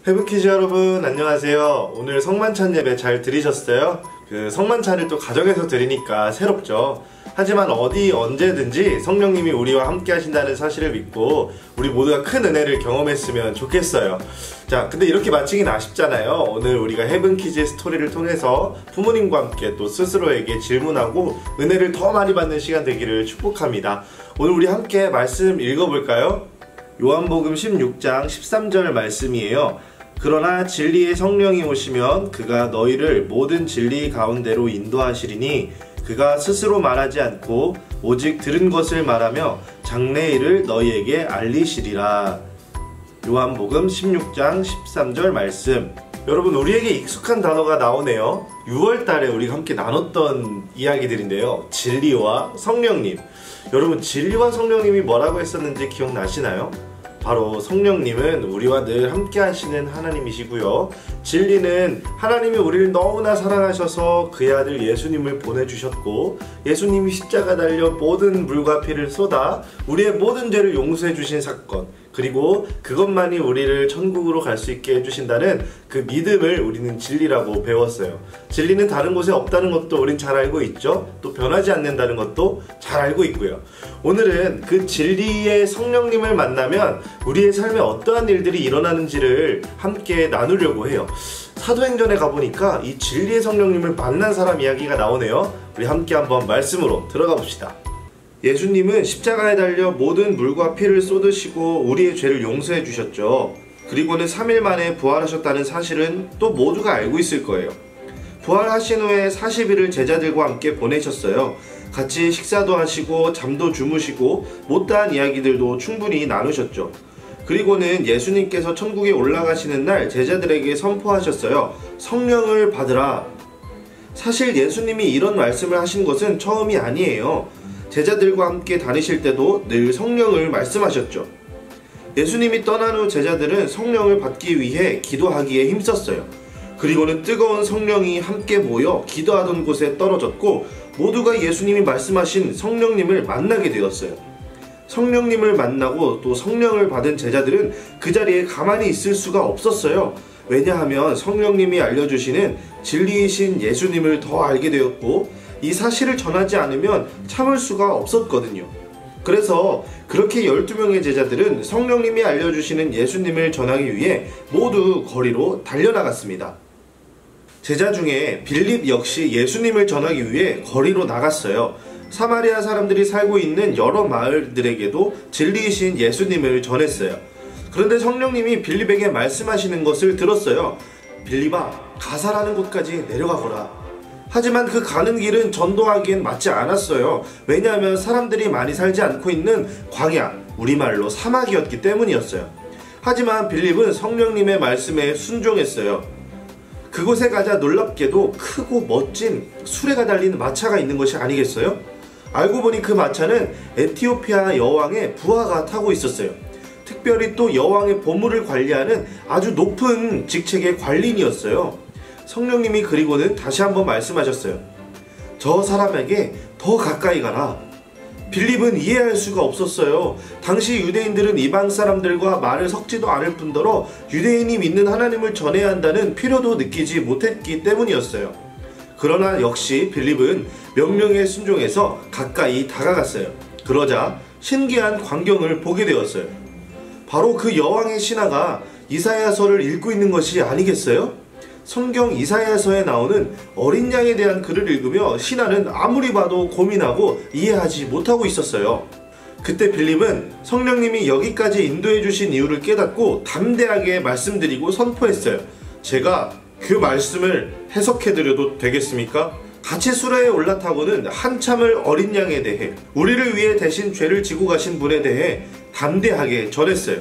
해븐키즈 여러분 안녕하세요. 오늘 성만찬 예배 잘 들으셨어요? 성만찬을 또 가정에서 드리니까 새롭죠. 하지만 어디 언제든지 성령님이 우리와 함께 하신다는 사실을 믿고 우리 모두가 큰 은혜를 경험했으면 좋겠어요. 자, 근데 이렇게 마치긴 아쉽잖아요. 오늘 우리가 해븐키즈의 스토리를 통해서 부모님과 함께 또 스스로에게 질문하고 은혜를 더 많이 받는 시간 되기를 축복합니다. 오늘 우리 함께 말씀 읽어볼까요? 요한복음 16장 13절 말씀이에요. 그러나 진리의 성령이 오시면 그가 너희를 모든 진리 가운데로 인도하시리니 그가 스스로 말하지 않고 오직 들은 것을 말하며 장래 일을 너희에게 알리시리라. 요한복음 16장 13절 말씀. 여러분, 우리에게 익숙한 단어가 나오네요. 6월달에 우리가 함께 나눴던 이야기들인데요. 진리와 성령님. 여러분, 진리와 성령님이 뭐라고 했었는지 기억나시나요? 바로 성령님은 우리와 늘 함께 하시는 하나님이시고요. 진리는 하나님이 우리를 너무나 사랑하셔서 그의 아들 예수님을 보내주셨고, 예수님이 십자가 달려 모든 물과 피를 쏟아 우리의 모든 죄를 용서해 주신 사건, 그리고 그것만이 우리를 천국으로 갈 수 있게 해주신다는 그 믿음을 우리는 진리라고 배웠어요. 진리는 다른 곳에 없다는 것도 우린 잘 알고 있죠. 또 변하지 않는다는 것도 잘 알고 있고요. 오늘은 그 진리의 성령님을 만나면 우리의 삶에 어떠한 일들이 일어나는지를 함께 나누려고 해요. 사도행전에 가보니까 이 진리의 성령님을 만난 사람 이야기가 나오네요. 우리 함께 한번 말씀으로 들어가 봅시다. 예수님은 십자가에 달려 모든 물과 피를 쏟으시고 우리의 죄를 용서해 주셨죠. 그리고는 3일 만에 부활하셨다는 사실은 또 모두가 알고 있을 거예요. 부활하신 후에 40일을 제자들과 함께 보내셨어요. 같이 식사도 하시고 잠도 주무시고 못다한 이야기들도 충분히 나누셨죠. 그리고는 예수님께서 천국에 올라가시는 날 제자들에게 선포하셨어요. 성령을 받으라. 사실 예수님이 이런 말씀을 하신 것은 처음이 아니에요. 제자들과 함께 다니실 때도 늘 성령을 말씀하셨죠. 예수님이 떠난 후 제자들은 성령을 받기 위해 기도하기에 힘썼어요. 그리고는 뜨거운 성령이 함께 모여 기도하던 곳에 떨어졌고 모두가 예수님이 말씀하신 성령님을 만나게 되었어요. 성령님을 만나고 또 성령을 받은 제자들은 그 자리에 가만히 있을 수가 없었어요. 왜냐하면 성령님이 알려주시는 진리이신 예수님을 더 알게 되었고 이 사실을 전하지 않으면 참을 수가 없었거든요. 그래서 그렇게 12명의 제자들은 성령님이 알려주시는 예수님을 전하기 위해 모두 거리로 달려나갔습니다. 제자 중에 빌립 역시 예수님을 전하기 위해 거리로 나갔어요. 사마리아 사람들이 살고 있는 여러 마을들에게도 진리이신 예수님을 전했어요. 그런데 성령님이 빌립에게 말씀하시는 것을 들었어요. 빌립아, 가사라는 곳까지 내려가거라. 하지만 그 가는 길은 전도하기엔 맞지 않았어요. 왜냐하면 사람들이 많이 살지 않고 있는 광야, 우리말로 사막이었기 때문이었어요. 하지만 빌립은 성령님의 말씀에 순종했어요. 그곳에 가자 놀랍게도 크고 멋진 수레가 달린 마차가 있는 것이 아니겠어요? 알고 보니 그 마차는 에티오피아 여왕의 부하가 타고 있었어요. 특별히 또 여왕의 보물을 관리하는 아주 높은 직책의 관리인이었어요. 성령님이 그리고는 다시 한번 말씀하셨어요. 저 사람에게 더 가까이 가라. 빌립은 이해할 수가 없었어요. 당시 유대인들은 이방 사람들과 말을 섞지도 않을 뿐더러 유대인이 믿는 하나님을 전해야 한다는 필요도 느끼지 못했기 때문이었어요. 그러나 역시 빌립은 명령에 순종해서 가까이 다가갔어요. 그러자 신기한 광경을 보게 되었어요. 바로 그 여왕의 신하가 이사야서를 읽고 있는 것이 아니겠어요? 성경 이사야서에 나오는 어린 양에 대한 글을 읽으며 신하는 아무리 봐도 고민하고 이해하지 못하고 있었어요. 그때 빌립은 성령님이 여기까지 인도해 주신 이유를 깨닫고 담대하게 말씀드리고 선포했어요. 제가 그 말씀을 해석해 드려도 되겠습니까? 같이 수레에 올라타고는 한참을 어린 양에 대해, 우리를 위해 대신 죄를 지고 가신 분에 대해 담대하게 전했어요.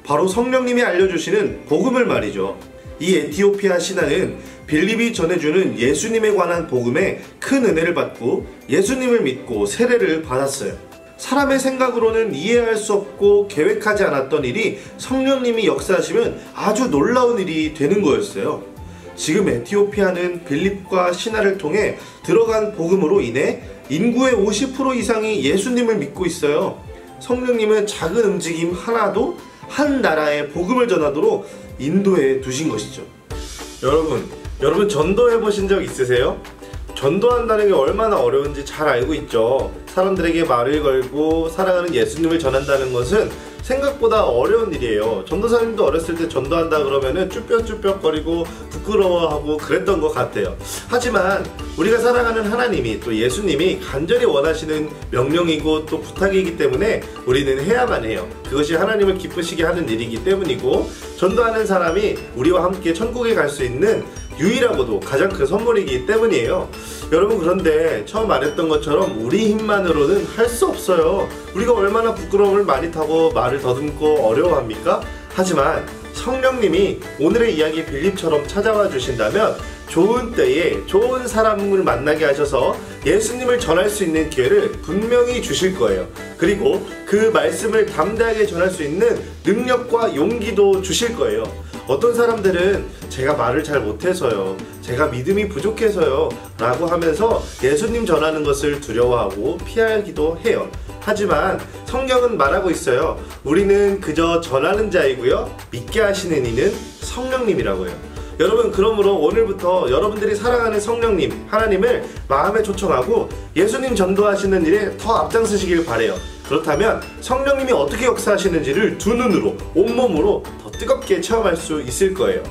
바로 성령님이 알려주시는 복음을 말이죠. 이 에티오피아 신하는 빌립이 전해주는 예수님에 관한 복음에 큰 은혜를 받고 예수님을 믿고 세례를 받았어요. 사람의 생각으로는 이해할 수 없고 계획하지 않았던 일이 성령님이 역사하시면 아주 놀라운 일이 되는 거였어요. 지금 에티오피아는 빌립과 신하를 통해 들어간 복음으로 인해 인구의 50% 이상이 예수님을 믿고 있어요. 성령님은 작은 움직임 하나도 한 나라에 복음을 전하도록 인도해 두신 것이죠. 여러분 전도해 보신 적 있으세요? 전도한다는 게 얼마나 어려운지 잘 알고 있죠. 사람들에게 말을 걸고 사랑하는 예수님을 전한다는 것은 생각보다 어려운 일이에요. 전도사님도 어렸을 때 전도한다 그러면은 쭈뼛쭈뼛거리고 부끄러워하고 그랬던 것 같아요. 하지만 우리가 사랑하는 하나님이 또 예수님이 간절히 원하시는 명령이고 또 부탁이기 때문에 우리는 해야만 해요. 그것이 하나님을 기쁘시게 하는 일이기 때문이고, 전도하는 사람이 우리와 함께 천국에 갈 수 있는 유일하고도 가장 큰 선물이기 때문이에요. 여러분, 그런데 처음 말했던 것처럼 우리 힘만으로는 할 수 없어요. 우리가 얼마나 부끄러움을 많이 타고 말을 더듬고 어려워합니까? 하지만 성령님이 오늘의 이야기 빌립처럼 찾아와 주신다면 좋은 때에 좋은 사람을 만나게 하셔서 예수님을 전할 수 있는 기회를 분명히 주실 거예요. 그리고 그 말씀을 담대하게 전할 수 있는 능력과 용기도 주실 거예요. 어떤 사람들은 제가 말을 잘 못해서요, 제가 믿음이 부족해서요 라고 하면서 예수님 전하는 것을 두려워하고 피하기도 해요. 하지만 성경은 말하고 있어요. 우리는 그저 전하는 자이고요, 믿게 하시는 이는 성령님이라고요. 여러분, 그러므로 오늘부터 여러분들이 사랑하는 성령님, 하나님을 마음에 초청하고 예수님 전도하시는 일에 더 앞장서시길 바래요. 그렇다면 성령님이 어떻게 역사하시는지를 두 눈으로, 온몸으로 더 뜨겁게 체험할 수 있을 거예요.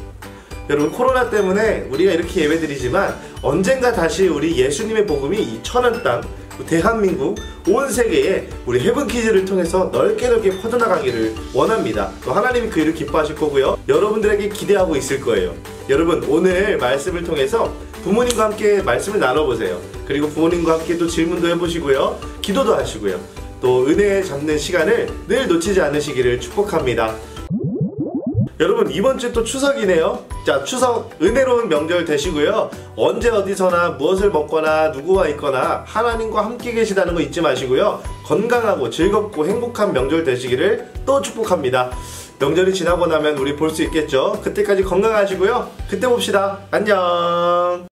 여러분, 코로나 때문에 우리가 이렇게 예배드리지만 언젠가 다시 우리 예수님의 복음이 이 천안 땅, 대한민국, 온 세계에 우리 헤븐키즈를 통해서 넓게 퍼져나가기를 원합니다. 또 하나님이 그 일을 기뻐하실 거고요, 여러분들에게 기대하고 있을 거예요. 여러분, 오늘 말씀을 통해서 부모님과 함께 말씀을 나눠보세요. 그리고 부모님과 함께 또 질문도 해보시고요, 기도도 하시고요, 또 은혜 잡는 시간을 늘 놓치지 않으시기를 축복합니다. 여러분, 이번 주 또 추석이네요. 자, 추석 은혜로운 명절 되시고요, 언제 어디서나 무엇을 먹거나 누구와 있거나 하나님과 함께 계시다는 거 잊지 마시고요, 건강하고 즐겁고 행복한 명절 되시기를 또 축복합니다. 명절이 지나고 나면 우리 볼 수 있겠죠. 그때까지 건강하시고요, 그때 봅시다. 안녕.